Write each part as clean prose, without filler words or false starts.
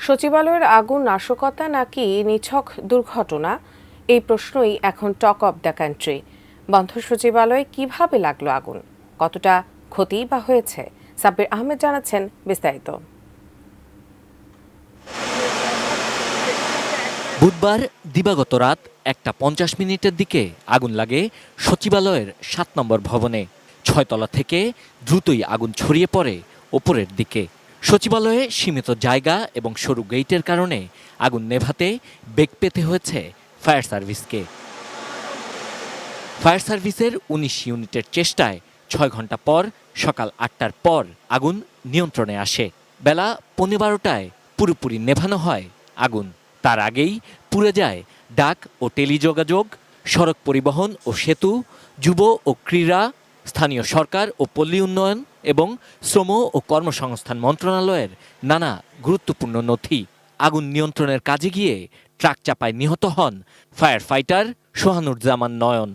সচিবালয়ের আগুন নাশকতা নাকি নিছক দুর্ঘটনা, এই প্রশ্নই এখন টক অব দ্য কান্ট্রি। বন্ধ সচিবালয়ে কিভাবে লাগলো আগুন, কতটা ক্ষতি বা হয়েছে, সাব্বির আহমেদ জানাচ্ছেন বিস্তারিত। বুধবার দিবাগত রাত 1:50 দিকে আগুন লাগে সচিবালয়ের 7 নম্বর ভবনে। 6 তলা থেকে দ্রুতই আগুন ছড়িয়ে পড়ে ওপরের দিকে। সচিবালয়ে সীমিত জায়গা এবং সরু গেটের কারণে আগুন নেভাতে বেগ পেতে হয়েছে ফায়ার সার্ভিসকে। ফায়ার সার্ভিসের 19 ইউনিটের চেষ্টায় 6 ঘন্টা পর সকাল 8টার পর আগুন নিয়ন্ত্রণে আসে। বেলা 12:15টায় পুরোপুরি নেভানো হয় আগুন। তার আগেই পুড়ে যায় ডাক ও টেলিযোগাযোগ, সড়ক পরিবহন ও সেতু, যুব ও ক্রীড়া, স্থানীয় সরকার ও পল্লী উন্নয়ন এবং শ্রম ও কর্মসংস্থান মন্ত্রণালয়ের নানা গুরুত্বপূর্ণ নথি। আগুন নিয়ন্ত্রণের কাজে গিয়ে ট্রাক চাপায় নিহত হন firefighter Sohanuzzaman Nayan.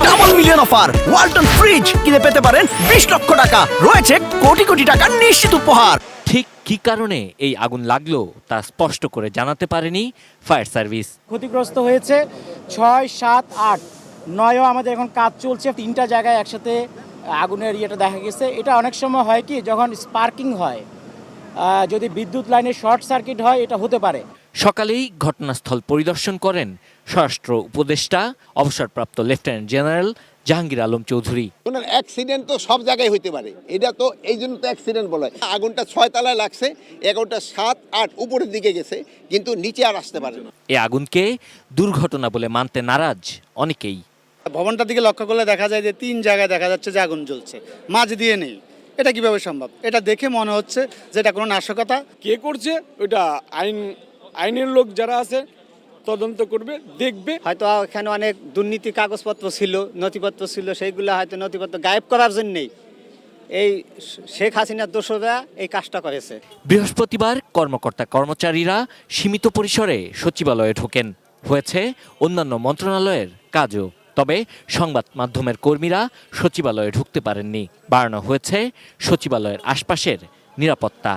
Double million offer Walton fridge কিনে পেতে পারেন 20 লক্ষ টাকা, রয়েছে কোটি কোটি টাকার নিশ্চিত উপহার। ঠিক কী কারণে এই আগুন লাগলো তা স্পষ্ট করে জানাতে পারেনি ফায়ার সার্ভিস। ক্ষতিগ্রস্ত হয়েছে 6, 7, 8, 9ও আমাদের এখন কাজ চলছে। 3টা জায়গায় একসাথে আগুনের ইয়েটা দেখা গেছে। এটা অনেক সময় হয় কি, যখন স্পার্কিং হয়, যদি বিদ্যুৎ লাইনে শর্ট সার্কিট হয়, এটা হতে পারে। সকালেই ঘটনাস্থল পরিদর্শন করেন স্বরাষ্ট্র উপদেষ্টা অবসরপ্রাপ্ত lieutenant general Jahangir Alam Chowdhury. Accident তো সব জায়গায় হইতে পারে, এটা তো এই জন্য তো অ্যাক্সিডেন্ট বলা হয়। আগুনটা 6 তলায় লাগছে, 11টা 7, 8 উপরের দিকে গেছে, কিন্তু নিচে আর আসতে পারে না। এ আগুনকে দুর্ঘটনা বলে মানতে নারাজ অনেকেই। ভবনটার দিকে লক্ষ্য করলে দেখা যায় যে 3 জায়গায় দেখা যাচ্ছে যে আগুন জ্বলছে, মাঝ দিয়ে নেই। এটা কিভাবে সম্ভব? এটা দেখে মনে হচ্ছে যে এটা কোনো নাশকতা। কে করছে ওটা আইনের লোক যারা আছে তদন্ত করবে, দেখবে। হয়তো এখানে অনেক দুর্নীতি কাগজপত্র ছিল, নথিপত্র ছিল, সেইগুলো হয়তো নথিপত্র গায়েব করার জন্যই এই শেখ হাসিনার দোসররা এই কাজটা করেছে। বৃহস্পতিবার কর্মকর্তা কর্মচারীরা সীমিত পরিসরে সচিবালয়ে ঢোকেন। হয়েছে অন্যান্য মন্ত্রণালয়ের কাজও। তবে সংবাদ মাধ্যমের কর্মীরা সচিবালয়ে ঢুকতে পারেননি। বাড়ানো হয়েছে সচিবালয়ের আশপাশের নিরাপত্তা।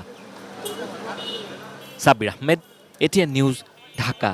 Sabbir Ahmed, ATN news, Dhaka.